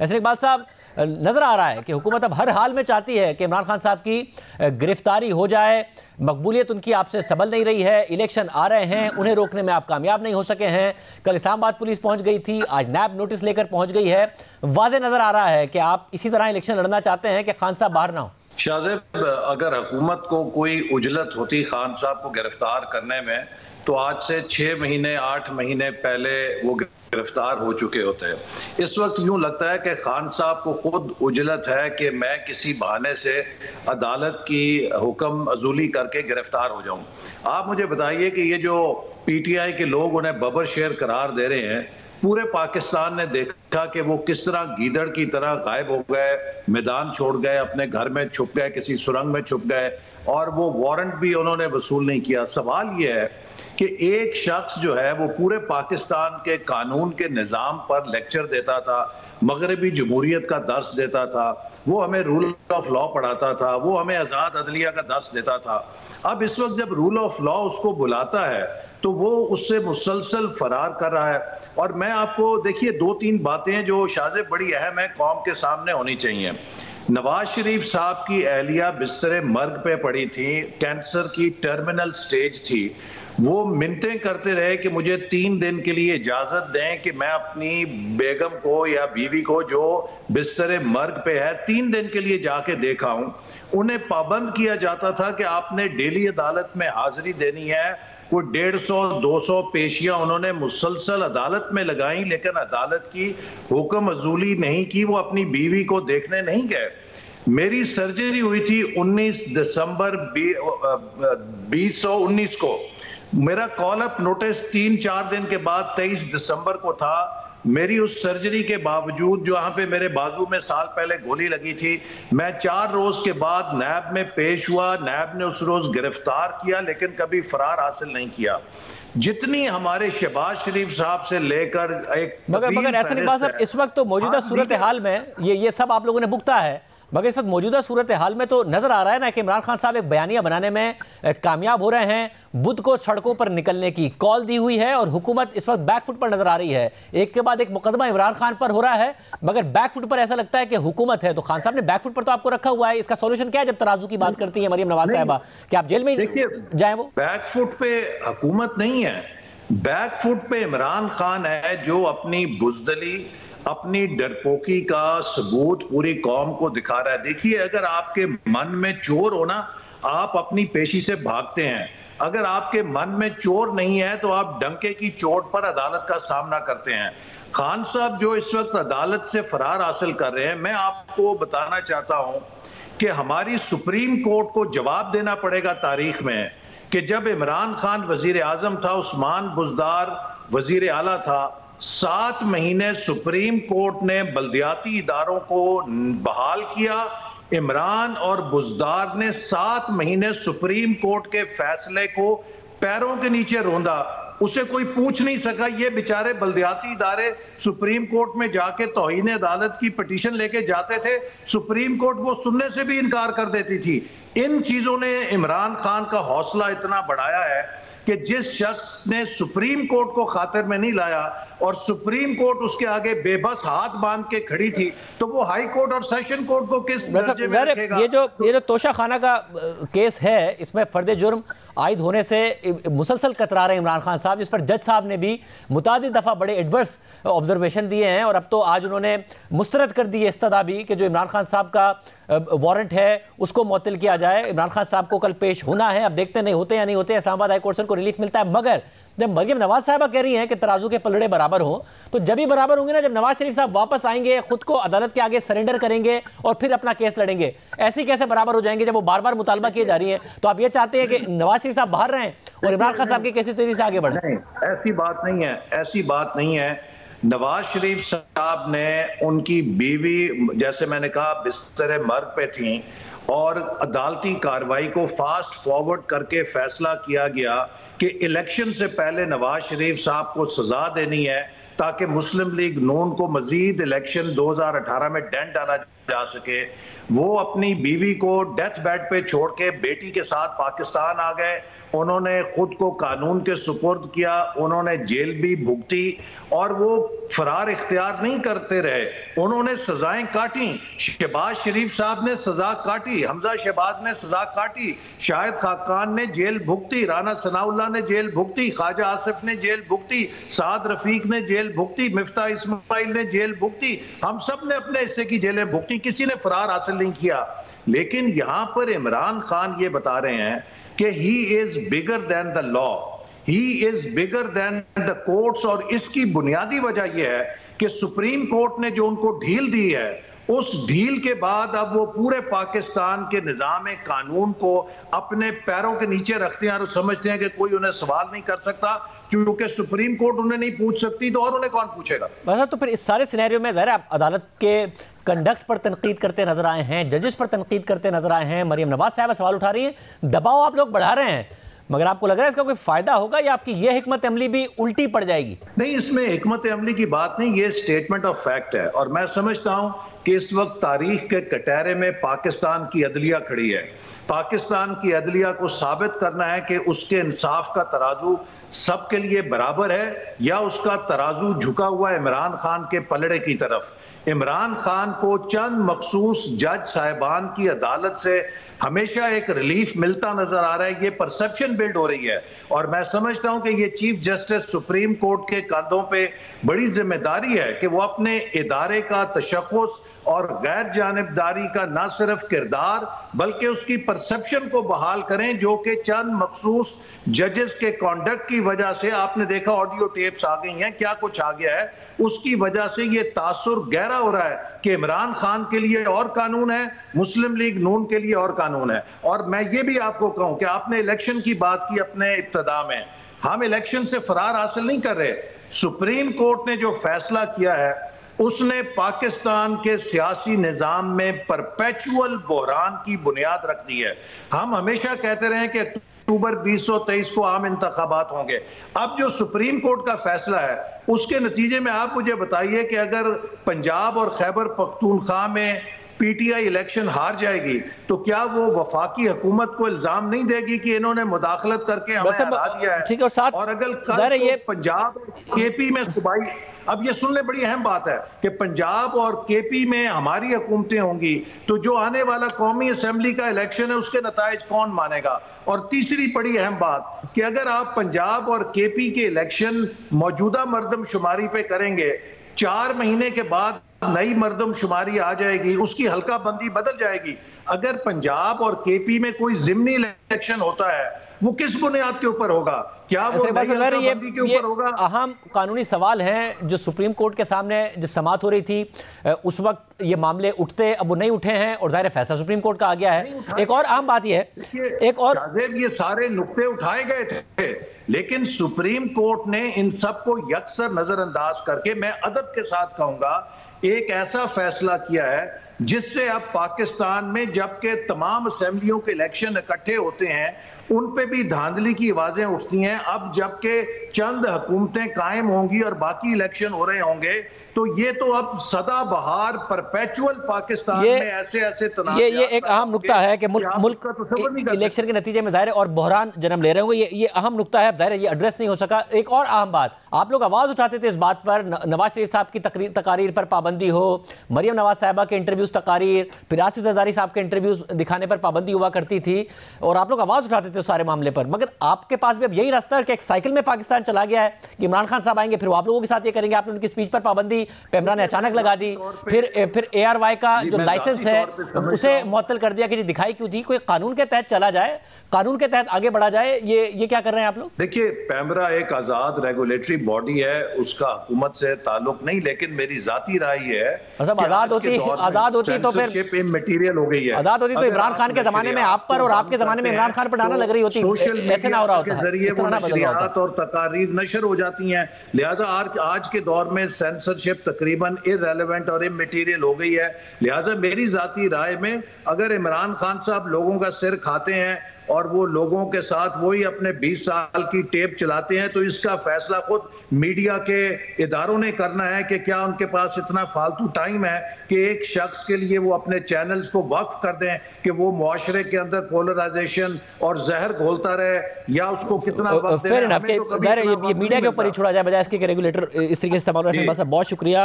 ऐसे इकबाल साहब, नजर आ रहा है कि हुकूमत अब हर हाल में चाहती है कि इमरान खान साहब की गिरफ्तारी हो जाए। मकबूलियत उनकी आपसे सबल नहीं रही है, इलेक्शन आ रहे हैं, उन्हें रोकने में आप कामयाब नहीं हो सके हैं। कल इस्लामाबाद पुलिस पहुंच गई थी, आज नैब नोटिस लेकर पहुंच गई है। वाज़े नजर आ रहा है कि आप इसी तरह इलेक्शन लड़ना चाहते हैं कि खान साहब बाहर ना हो। शाहजेब, अगर हुकूमत को कोई उजलत होती खान साहब को गिरफ्तार करने में तो आज से 6 महीने 8 महीने पहले वो गिरफ्तार हो चुके होते हैं। इस वक्त यूं लगता है कि खान साहब को खुद उजलत है कि मैं किसी बहाने से अदालत की हुक्म अजूली करके गिरफ्तार हो जाऊं। आप मुझे बताइए कि ये जो पीटीआई के लोग उन्हें बबर शेर करार दे रहे हैं, पूरे पाकिस्तान ने देखा कि वो किस तरह गीदड़ की तरह गायब हो गए, मैदान छोड़ गए, अपने घर में छुप गए, किसी सुरंग में छुप गए, और वो वारंट भी उन्होंने वसूल नहीं किया। सवाल ये है कि एक शख्स जो है वो पूरे पाकिस्तान के कानून के निज़ाम पर लेक्चर देता था, मगरबी जमहूरियत का दर्स देता था, वो हमें रूल ऑफ लॉ पढ़ाता था, वो हमें आज़ाद अदलिया का दर्स देता था। अब इस वक्त जब रूल ऑफ लॉ उसको बुलाता है तो वो उससे मुसलसल फरार कर रहा है। और मैं आपको देखिए 2-3 बातें जो शायद बड़ी अहम है, कौम के सामने होनी चाहिए। नवाज शरीफ साहब की अहलिया बिस्तरे मर्ग पे पड़ी थी, कैंसर की टर्मिनल स्टेज थी। वो मिन्नतें करते रहे कि मुझे 3 दिन के लिए इजाजत दें कि मैं अपनी बेगम को या बीवी को जो बिस्तरे मर्ग पे है 3 दिन के लिए जाके देखा हूं। उन्हें पाबंद किया जाता था कि आपने डेली अदालत में हाजिरी देनी है। कोई 150-200 पेशियां उन्होंने मुसलसल अदालत में लगाई, लेकिन अदालत की हुक्म अजूली नहीं की, वो अपनी बीवी को देखने नहीं गए। मेरी सर्जरी हुई थी 19 दिसंबर 2019 को। मेरा कॉल अप नोटिस 3-4 दिन के बाद 23 दिसंबर को था। मेरी उस सर्जरी के बावजूद, जो यहाँ पे मेरे बाजू में साल पहले गोली लगी थी, मैं 4 रोज के बाद नैब में पेश हुआ। नैब ने उस रोज गिरफ्तार किया, लेकिन कभी फरार हासिल नहीं किया। जितनी हमारे शहबाज शरीफ साहब से लेकर एक मगर ऐसा नहीं बात साहब, इस वक्त तो मौजूदा सूरत हाल में ये सब आप लोगों ने भुगता है, मगर इस वक्त मौजूदा सूरत हाल में तो नजर आ रहा है ना कि इमरान खान साहब एक बयानिया बनाने में कामयाब हो रहे हैं। बुध को सड़कों पर निकलने की कॉल दी हुई है और हुकूमत इस वक्त बैकफुट पर नजर आ रही है। एक के बाद एक मुकदमा इमरान खान पर हो रहा है, मगर बैकफुट पर ऐसा लगता है कि हुकूमत है। तो खान साहब ने बैकफुट पर तो आपको रखा हुआ है, इसका सोल्यूशन क्या है जब तराजू की बात करती है मरियम नवाज साहिबा कि आप जेल में जाए? वो बैकफुट पे हुकूमत नहीं है, बैकफुट पे इमरान खान है जो अपनी बुजदली, अपनी डरपोकी का सबूत पूरी कौम को दिखा रहा है। देखिए, अगर आपके मन में चोर हो ना, आप अपनी पेशी से भागते हैं। अगर आपके मन में चोर नहीं है तो आप डंके की चोट पर अदालत का सामना करते हैं। खान साहब जो इस वक्त अदालत से फरार हासिल कर रहे हैं, मैं आपको बताना चाहता हूं कि हमारी सुप्रीम कोर्ट को जवाब देना पड़ेगा तारीख में कि जब इमरान खान वजीर आजम था, उस्मान बुजदार वजीर आला था, 7 महीने सुप्रीम कोर्ट ने बल्दियाती इदारों को बहाल किया। इमरान और बुजदार ने 7 महीने सुप्रीम कोर्ट के फैसले को पैरों के नीचे रोंदा, उसे कोई पूछ नहीं सका। ये बेचारे बल्दियाती इदारे सुप्रीम कोर्ट में जाके तौहीन अदालत की पिटीशन लेके जाते थे, सुप्रीम कोर्ट वो सुनने से भी इनकार कर देती थी। इन चीजों ने इमरान खान का हौसला इतना बढ़ाया है कि जिस शख्स ने सुप्रीम कोर्ट को खातिर में नहीं लाया और सुप्रीम कोर्ट उसके आगे बेबस हाथ बांध के खड़ी थी, तो वो हाई कोर्ट और सेशन कोर्ट को किस दर्जे में रखेगा? ये जो तोशा खाना का केस है, इसमें फर्द जुर्म आयद होने से मुसलसल कतरा रहे इमरान खान साहब, जिस पर जज साहब ने भी मुतादिद दफ़ा बड़े एडवर्स ऑब्जर्वेशन दिए हैं। और अब तो आज उन्होंने मुस्तरद कर दी है इस्तदा भी कि जो इमरान खान साहब का वारंट है उसको मुअत्तल किया जाए। इमरान खान साहब को कल पेश होना है, अब देखते नहीं होते या नहीं होते। इस्लामाबाद हाई कोर्ट से उनको रिलीफ मिलता है, मगर जब मरियम नवाज साहिबा कह रही हैं कि तराजू के पलड़े बराबर हो, तो जब ही बराबर होंगे ना जब नवाज शरीफ साहब वापस आएंगे, खुद को अदालत के आगे सरेंडर करेंगे और फिर अपना केस लड़ेंगे। ऐसी कैसे बराबर हो जाएंगे जब वो बार बार मुतालबा किए जा रही है? तो आप ये चाहते हैं कि नवाज शरीफ साहब बाहर रहें और इमरान खान साहब के केसेस तेजी से आगे बढ़ें? ऐसी बात नहीं है, ऐसी बात नहीं है। नवाज शरीफ साहब ने, उनकी बीवी जैसे मैंने कहा बिस्तरे मर्ग पे थी और अदालती कार्रवाई को फास्ट फॉरवर्ड करके फैसला किया गया कि इलेक्शन से पहले नवाज शरीफ साहब को सजा देनी है ताकि मुस्लिम लीग नून को मजीद इलेक्शन 2018 में डेंट डाला जा सके। वो अपनी बीवी को डेथ बेड पे छोड़ के बेटी के साथ पाकिस्तान आ गए। उन्होंने खुद को कानून के सुपुर्द किया, उन्होंने जेल भी भुगती और वो फरार इख्तियार नहीं करते रहे, उन्होंने सजाएं काटी। शहबाज शरीफ साहब ने सजा काटी, हमजा शहबाज ने सजा काटी, शाहिद खाकान ने जेल भुगती, राना सनाउल्लाह ने जेल भुगती, ख्वाजा आसिफ ने जेल भुगती, साद रफीक ने जेल भुगती, मिफ्ता इस्माइल ने जेल भुगती। हम सब ने अपने हिस्से की जेलें भुगती, किसी ने फरार हासिल नहीं किया। लेकिन यहां पर इमरान खान ये बता रहे हैं कि he is bigger than the law, he is bigger than the courts. और इसकी बुनियादी वजह यह है कि सुप्रीम कोर्ट ने जो उनको ढील दी है, उस ढील के बाद अब वो पूरे पाकिस्तान के निजाम कानून को अपने पैरों के नीचे रखते हैं और समझते हैं कि कोई उन्हें सवाल नहीं कर सकता, क्योंकि सुप्रीम कोर्ट उन्हें नहीं पूछ सकती तो और उन्हें कौन पूछेगा। वैसे तो फिर इस सारे सिनेरियो में ज़ाहिर आप अदालत के कंडक्ट पर तनकीद करते नजर आए हैं, जजेस पर तनकीद करते नजर आए हैं, मरियम नवाज साहब सवाल उठा रही हैं, दबाव आप लोग बढ़ा रहे हैं, मगर आपको लग रहा है इसका कोई फायदा होगा या आपकी यह हिकमत अमली भी उल्टी पड़ जाएगी? नहीं, इसमें हिकमत अमली की बात नहीं, ये स्टेटमेंट ऑफ फैक्ट है। और मैं समझता हूं कि इस वक्त तारीख के कटहरे में पाकिस्तान की अदलिया खड़ी है। पाकिस्तान की अदलिया को साबित करना है कि उसके इंसाफ का तराजू सबके लिए बराबर है या उसका तराजू झुका हुआ इमरान खान के पलड़े की तरफ। इमरान खान को चंद मखसूस जज साहिबान की अदालत से हमेशा एक रिलीफ मिलता नजर आ रहा है, ये परसेप्शन बिल्ड हो रही है। और मैं समझता हूं कि ये चीफ जस्टिस सुप्रीम कोर्ट के कंधों पे बड़ी जिम्मेदारी है कि वो अपने इदारे का तशख्खुस और गैर जानिबदारी का न सिर्फ किरदार बल्कि उसकी परसेप्शन को बहाल करें, जो कि चंद मखसूस जजेस के कॉन्डक्ट की वजह से, आपने देखा ऑडियो टेप्स आ गई हैं, क्या कुछ आ गया है, उसकी वजह से ये तासुर गहरा हो रहा है कि इमरान खान के लिए और कानून है, मुस्लिम लीग नून के लिए और कानून है। और मैं ये भी आपको कहूं कि आपने इलेक्शन की बात की अपने इब्तिदा में, हम इलेक्शन से फरार हासिल नहीं कर रहे। सुप्रीम कोर्ट ने जो फैसला किया है उसने पाकिस्तान के सियासी निजाम में परपेचुअल बहरान की बुनियाद रख दी है। हम हमेशा कहते रहे कि अक्टूबर 2023 को आम इंतखाबात होंगे। अब जो सुप्रीम कोर्ट का फैसला है उसके नतीजे में आप मुझे बताइए कि अगर पंजाब और खैबर पख्तूनख्वा में पीटीआई इलेक्शन हार जाएगी तो क्या वो वफाकी हुकूमत को इल्जाम नहीं देगी कि इन्होंने मुदाखलत करके हमें हरा दिया है? ठीक है, और साथ और अगर कल ये पंजाब और केपी में सूबाई, अब ये सुन ले, बड़ी अहम बात है कि पंजाब और केपी में हमारी हुकूमतें होंगी तो जो आने वाला कौमी असेंबली का इलेक्शन है उसके नताइज कौन मानेगा? और तीसरी बड़ी अहम बात कि अगर आप पंजाब और केपी के इलेक्शन मौजूदा मर्दमशुमारी पे करेंगे, 4 महीने के बाद नई मर्दमशुमारी आ जाएगी, उसकी हल्का बंदी बदल जाएगी। अगर पंजाब और केपी में कोई जिमनी इलेक्शन होता है वो किस बुनियाद के ऊपर होगा? क्या वो नई हल्का बंदी के ऊपर होगा? अहम कानूनी सवाल हैं जो सुप्रीम कोर्ट के सामने जब समाअत हो रही थी उस वक्त ये मामले उठते, अब वो नहीं उठे हैं और जाहिर फैसला सुप्रीम कोर्ट का आ गया है। एक और अहम बात यह है, एक और ये सारे नुक्ते उठाए गए थे लेकिन सुप्रीम कोर्ट ने इन सबको यकसर नजरअंदाज करके, मैं अदब के साथ कहूंगा, एक ऐसा फैसला किया है जिससे अब पाकिस्तान में जबकि तमाम असेंबलियों के इलेक्शन इकट्ठे होते हैं उन पे भी धांधली की आवाजें उठती हैं। अब जबकि चंद हुकूमतें कायम होंगी और बाकी इलेक्शन हो रहे होंगे तो ये तो अब सदाबहार परपेचुअल पाकिस्तान में ऐसे ये एक अहम नुक्ता है कि मुल्क इलेक्शन के नतीजे में ज़ाहिर और बहरान जन्म ले रहे होंगे। ये अहम नुक्ता है, ज़ाहिर ये एड्रेस नहीं हो सका। एक और अहम बात, आप लोग आवाज़ उठाते थे इस बात पर, नवाज शरीफ साहब की तकारीर पर पाबंदी हो, मरियम नवाज साहिबा के इंटरव्यूज़ तकारीर, फिर आसिफ ज़रदारी साहब के इंटरव्यूज़ दिखाने पर पाबंदी हुआ करती थी और आप लोग आवाज़ उठाते थे सारे मामले पर। मगर आपके पास भी अब यही रास्ता है कि एक साइकिल में पाकिस्तान चला गया है कि इमरान खान साहब आएंगे फिर वो आप लोगों के साथ ये करेंगे। आपने उनकी स्पीच पर पाबंदी पेमरा ने अचानक लगा दी, फिर ARY का जो लाइसेंस है उसे मुअत्तल कर दिया कि जी दिखाई क्यों दी? कोई कानून के तहत चला जाए, कानून के तहत आगे बढ़ा जाए, ये क्या कर रहे हैं आप लोग? देखिए, पेमरा एक आजाद रेगुलेटरी बॉडी है, उसका हुकूमत से ताल्लुक नहीं, लेकिन मेरी जाती राय ये है आजाद होती तो फिर मटीरियल हो गई है। आजाद होती तो इमरान खान के जमाने में आप पर और आपके जमाने में इमरान खान पर डाना लग रही होती, ऐसे ना हो रहा होता, जरिए वो नशरियात और तकारीर नशर हो जाती हैं। लिहाजा आज के दौर में सेंसरशिप तकरीबन इररेलेवेंट और इमटीरियल हो गई है। लिहाजा मेरी जाती राय में अगर इमरान खान साहब लोगों का सिर खाते हैं और वो लोगों के साथ वही अपने 20 साल की टेप चलाते हैं, तो इसका फैसला खुद मीडिया के इदारों ने करना है कि क्या उनके पास इतना फालतू टाइम है कि एक शख्स के लिए वो अपने चैनल्स को वक्फ कर दें कि वो मुआशरे के अंदर पोलराइजेशन और जहर घोलता रहे, या उसको कितना वक्त ये मीडिया के ऊपर ही छोड़ा जाए बजाय इसके रेगुलेटर इस तरीके से इस्तेमाल। बहुत शुक्रिया।